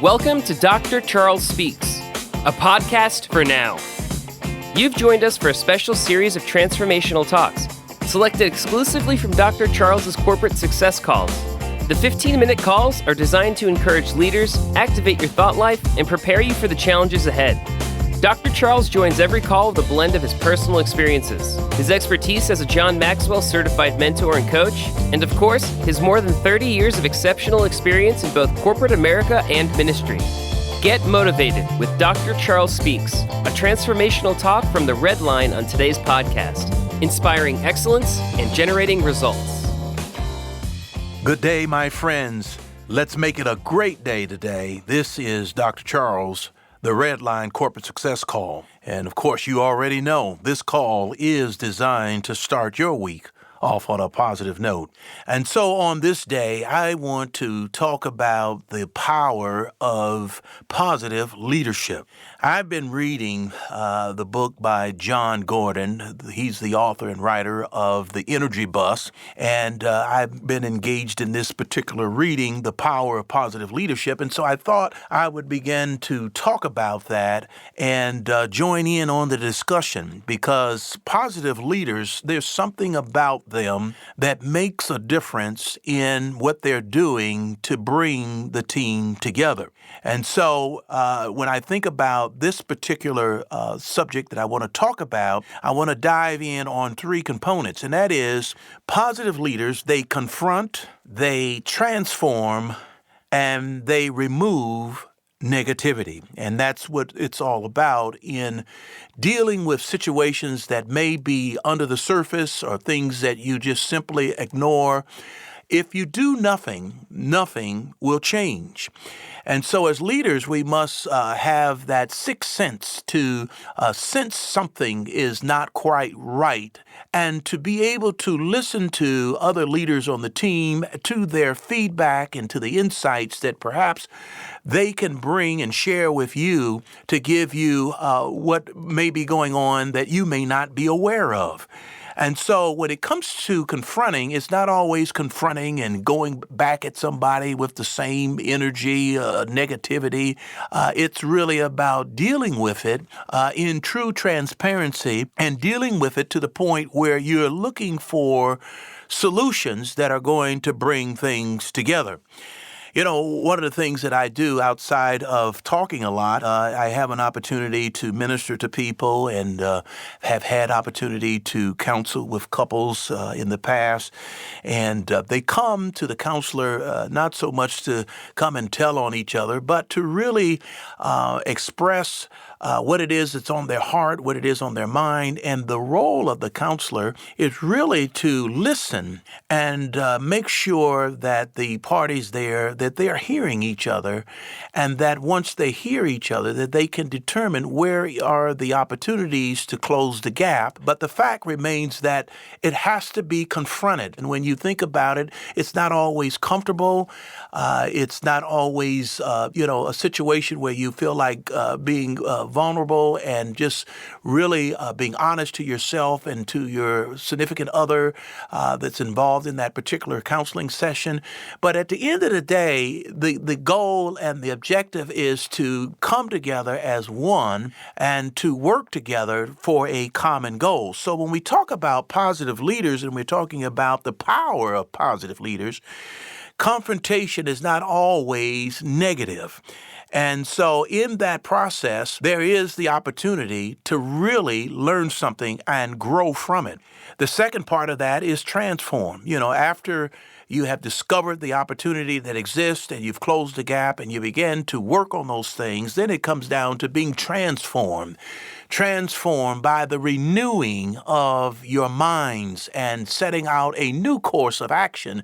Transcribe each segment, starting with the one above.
Welcome to Dr. Charles Speaks, a podcast for now. You've joined us for a special series of transformational talks, selected exclusively from Dr. Charles's corporate success calls. The 15-minute calls are designed to encourage leaders, activate your thought life, and prepare you for the challenges ahead. Dr. Charles joins every call with a blend of his personal experiences, his expertise as a John Maxwell certified mentor and coach, and of course, his more than 30 years of exceptional experience in both corporate America and ministry. Get motivated with Dr. Charles Speaks, a transformational talk from the Red Line on today's podcast, inspiring excellence and generating results. Good day, my friends. Let's make it a great day today. This is Dr. Charles, the Red Line Corporate Success Call. And of course, you already know this call is designed to start your week off on a positive note. And so on this day, I want to talk about the power of positive leadership. I've been reading the book by John Gordon. He's the author and writer of The Energy Bus. And I've been engaged in this particular reading, The Power of Positive Leadership. And so I thought I would begin to talk about that and join in on the discussion, because positive leaders, there's something about them that makes a difference in what they're doing to bring the team together. And so when I think about this particular subject that I want to talk about, I want to dive in on three components, and that is positive leaders, they confront, they transform, and they remove negativity. And that's what it's all about in dealing with situations that may be under the surface or things that you just simply ignore. If you do nothing, nothing will change. And so as leaders, we must have that sixth sense to sense something is not quite right, and to be able to listen to other leaders on the team, to their feedback and to the insights that perhaps they can bring and share with you to give you what may be going on that you may not be aware of. And so when it comes to confronting, it's not always confronting and going back at somebody with the same energy, negativity. It's really about dealing with it in true transparency and dealing with it to the point where you're looking for solutions that are going to bring things together. You know, one of the things that I do outside of talking a lot, I have an opportunity to minister to people and have had opportunity to counsel with couples in the past. And they come to the counselor not so much to come and tell on each other, but to really express what it is that's on their heart, what it is on their mind. And the role of the counselor is really to listen and make sure that the parties there, that they are hearing each other, and that once they hear each other, that they can determine where are the opportunities to close the gap. But the fact remains that it has to be confronted. And when you think about it, it's not always comfortable. It's not always, a situation where you feel like being vulnerable and just really being honest to yourself and to your significant other that's involved in that particular counseling session. But at the end of the day, the goal and the objective is to come together as one and to work together for a common goal. So when we talk about positive leaders and we're talking about the power of positive leaders, confrontation is not always negative. And so in that process, there is the opportunity to really learn something and grow from it. The second part of that is transform. After you have discovered the opportunity that exists and you've closed the gap and you begin to work on those things, then it comes down to being transformed. Transformed by the renewing of your minds and setting out a new course of action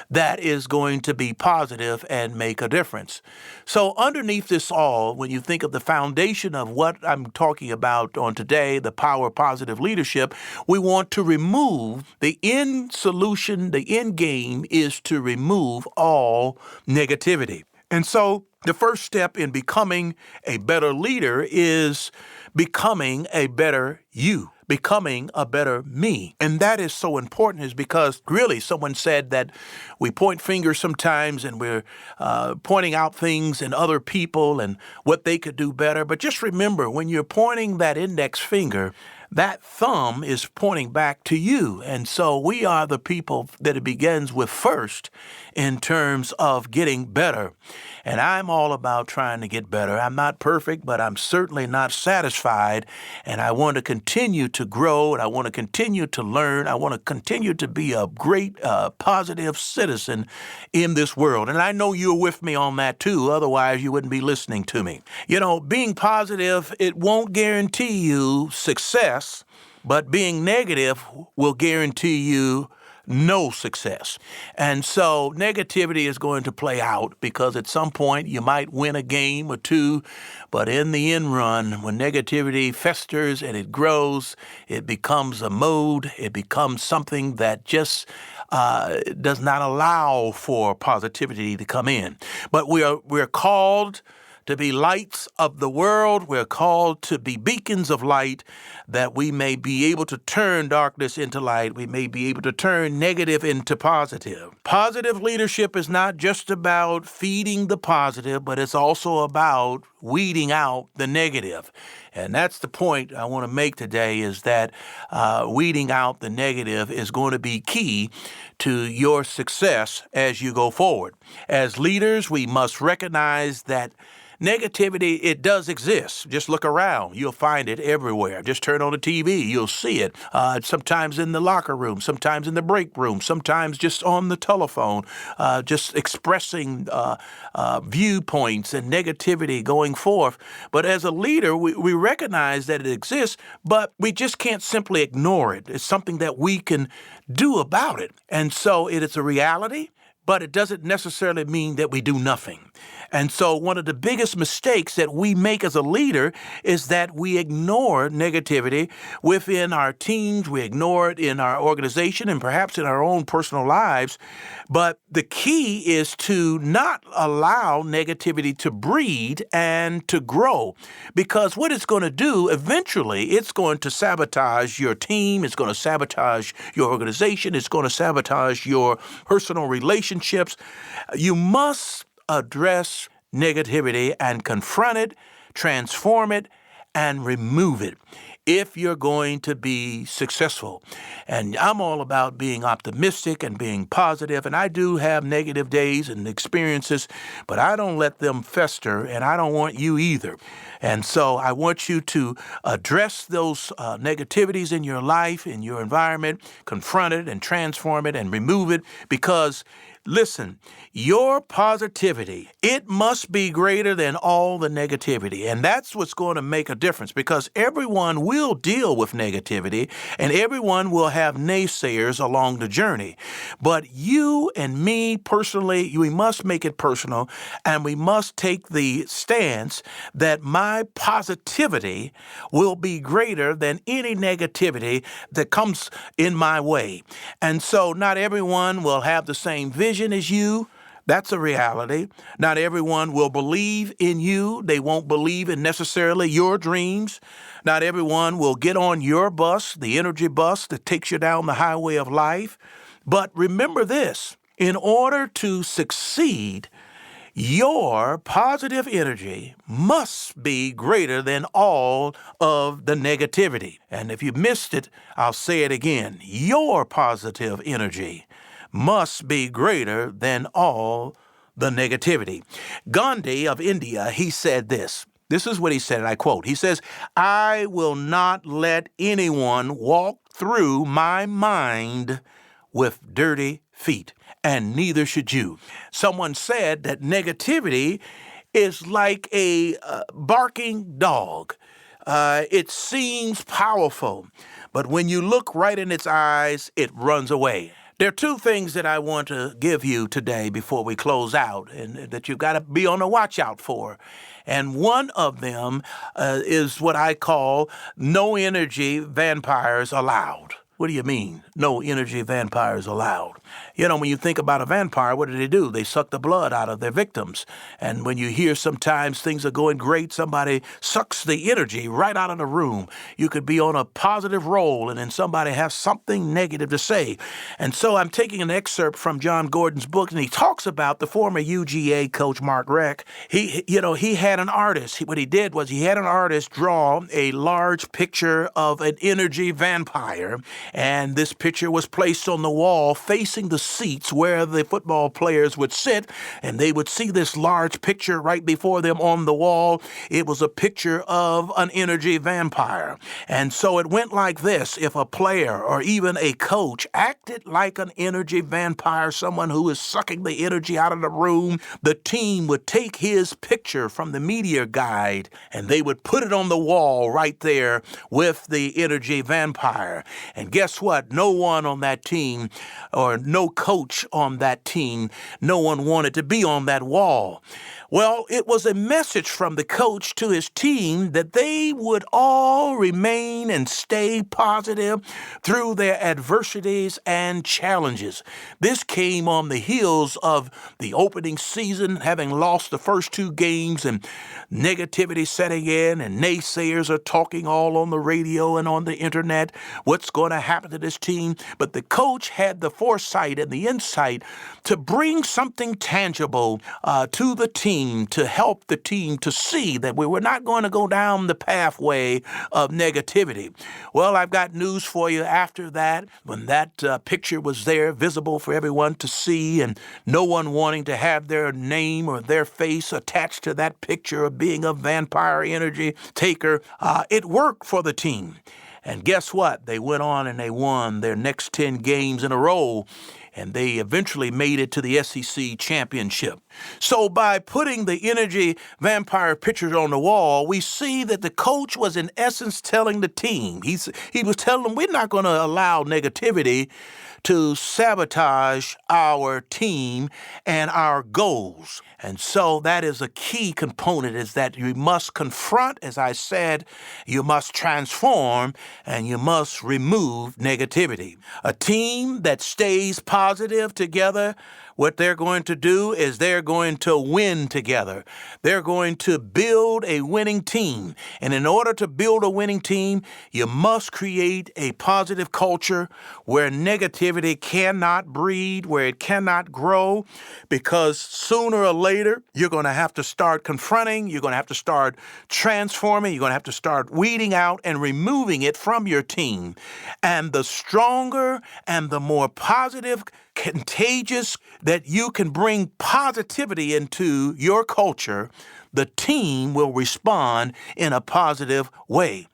that is going to be positive and make a difference. So underneath this all, when you think of the foundation of what I'm talking about on today, the power of positive leadership, we want to remove the end solution, the end game is to remove all negativity. And so the first step in becoming a better leader is becoming a better you, becoming a better me. And that is so important is because really someone said that we point fingers sometimes and we're pointing out things in other people and what they could do better. But just remember, when you're pointing that index finger, that thumb is pointing back to you. And so we are the people that it begins with first in terms of getting better. And I'm all about trying to get better. I'm not perfect, but I'm certainly not satisfied. And I want to continue to grow, and I want to continue to learn. I want to continue to be a great, positive citizen in this world. And I know you're with me on that too. Otherwise, you wouldn't be listening to me. You know, being positive, it won't guarantee you success, but being negative will guarantee you no success. And so negativity is going to play out because at some point you might win a game or two, but in the end run, when negativity festers and it grows, it becomes a mode. It becomes something that just does not allow for positivity to come in. But we're called to be lights of the world. We're called to be beacons of light that we may be able to turn darkness into light. We may be able to turn negative into positive. Positive leadership is not just about feeding the positive, but it's also about weeding out the negative. And that's the point I want to make today is that weeding out the negative is going to be key to your success as you go forward. As leaders, we must recognize that negativity, it does exist. Just look around. You'll find it everywhere. Just turn on the TV. You'll see it. Sometimes in the locker room, sometimes in the break room, sometimes just on the telephone, just expressing viewpoints and negativity going forth. But as a leader, we recognize that it exists, but we just can't simply ignore it. It's something that we can do about it. And so it is a reality, but it doesn't necessarily mean that we do nothing. And so one of the biggest mistakes that we make as a leader is that we ignore negativity within our teams, we ignore it in our organization and perhaps in our own personal lives. But the key is to not allow negativity to breed and to grow, because what it's going to do eventually, it's going to sabotage your team, it's going to sabotage your organization, it's going to sabotage your personal relationships. You must address negativity and confront it, transform it, and remove it if you're going to be successful. And I'm all about being optimistic and being positive, and I do have negative days and experiences, but I don't let them fester, and I don't want you either. And so I want you to address those negativities in your life, in your environment, confront it and transform it and remove it, because listen, your positivity, it must be greater than all the negativity. And that's what's going to make a difference, because everyone will deal with negativity and everyone will have naysayers along the journey. But you and me personally, we must make it personal, and we must take the stance that my positivity will be greater than any negativity that comes in my way. And so not everyone will have the same vision as you. That's a reality. Not everyone will believe in you. They won't believe in necessarily your dreams. Not everyone will get on your bus, the energy bus that takes you down the highway of life. But remember this, in order to succeed, your positive energy must be greater than all of the negativity. And if you missed it, I'll say it again. Your positive energy must be greater than all the negativity. Gandhi of India, he said this. This is what he said, and I quote. He says, "I will not let anyone walk through my mind with dirty feet, and neither should you." Someone said that negativity is like a barking dog. It seems powerful, but when you look right in its eyes, it runs away. There are two things that I want to give you today before we close out, and that you've got to be on the watch out for. And one of them is what I call no energy vampires allowed. What do you mean? No energy vampires allowed. You know, when you think about a vampire, what do? They suck the blood out of their victims. And when you hear sometimes things are going great, somebody sucks the energy right out of the room. You could be on a positive roll and then somebody has something negative to say. And so I'm taking an excerpt from John Gordon's book, and he talks about the former UGA coach Mark Richt. He had an artist. What he did was he had an artist draw a large picture of an energy vampire. And this picture was placed on the wall facing the seats where the football players would sit, and they would see this large picture right before them on the wall. It was a picture of an energy vampire. And so it went like this: if a player or even a coach acted like an energy vampire, someone who is sucking the energy out of the room, the team would take his picture from the media guide and they would put it on the wall right there with the energy vampire. And guess what? No one on that team, or no coach on that team, no one wanted to be on that wall. Well, it was a message from the coach to his team that they would all remain and stay positive through their adversities and challenges. This came on the heels of the opening season, having lost the first 2 games and negativity setting in, and naysayers are talking all on the radio and on the internet. What's going to happen to this team? But the coach had the foresight and the insight to bring something tangible to the team, to help the team to see that we were not going to go down the pathway of negativity. Well, I've got news for you. After that, when that picture was there, visible for everyone to see, and no one wanting to have their name or their face attached to that picture of being a vampire energy taker, it worked for the team. And guess what? They went on and they won their next 10 games in a row, and they eventually made it to the SEC championship. So by putting the energy vampire pictures on the wall, we see that the coach was in essence telling the team, he was telling them, we're not going to allow negativity to sabotage our team and our goals. And so that is a key component, is that you must confront, as I said, you must transform, and you must remove negativity. A team that stays positive together, what they're going to do is they're going to win together. They're going to build a winning team. And in order to build a winning team, you must create a positive culture where negativity cannot breed, where it cannot grow, because sooner or later, you're going to have to start confronting, you're going to have to start transforming, you're going to have to start weeding out and removing it from your team. And the stronger and the more positive, contagious that you can bring positivity into your culture, the team will respond in a positive way.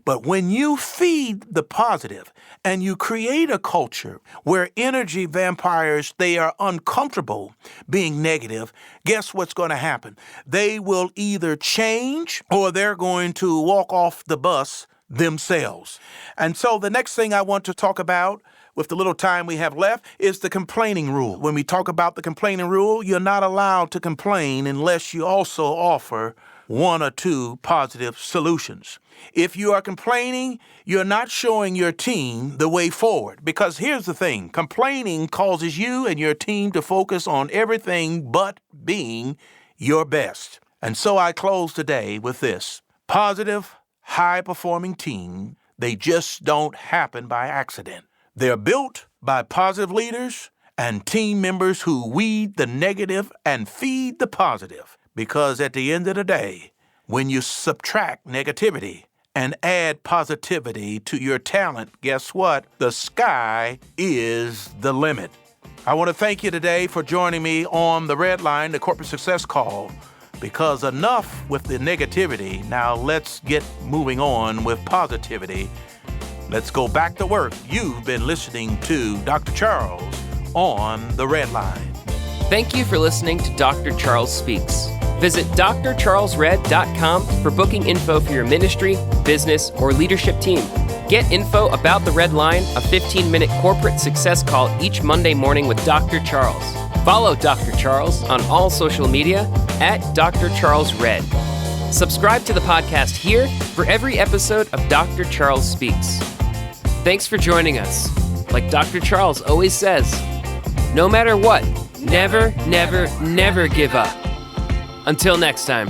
But when you feed the positive and you create a culture where energy vampires, they are uncomfortable being negative, guess what's going to happen? They will either change or they're going to walk off the bus themselves. And so the next thing I want to talk about with the little time we have left is the complaining rule. When we talk about the complaining rule, you're not allowed to complain unless you also offer 1 or 2 positive solutions. If you are complaining, you're not showing your team the way forward. Because here's the thing, complaining causes you and your team to focus on everything but being your best. And so I close today with this: positive, high-performing team, they just don't happen by accident. They're built by positive leaders and team members who weed the negative and feed the positive. Because at the end of the day, when you subtract negativity and add positivity to your talent, guess what? The sky is the limit. I want to thank you today for joining me on the Red Line, the Corporate Success Call. Because enough with the negativity, now let's get moving on with positivity. Let's go back to work. You've been listening to Dr. Charles on the Red Line. Thank you for listening to Dr. Charles Speaks. Visit drcharlesred.com for booking info for your ministry, business, or leadership team. Get info about the Red Line, a 15-minute corporate success call each Monday morning with Dr. Charles. Follow Dr. Charles on all social media at Dr. Charles Red. Subscribe to the podcast here for every episode of Dr. Charles Speaks. Thanks for joining us. Like Dr. Charles always says, no matter what, never, never, never give up. Until next time.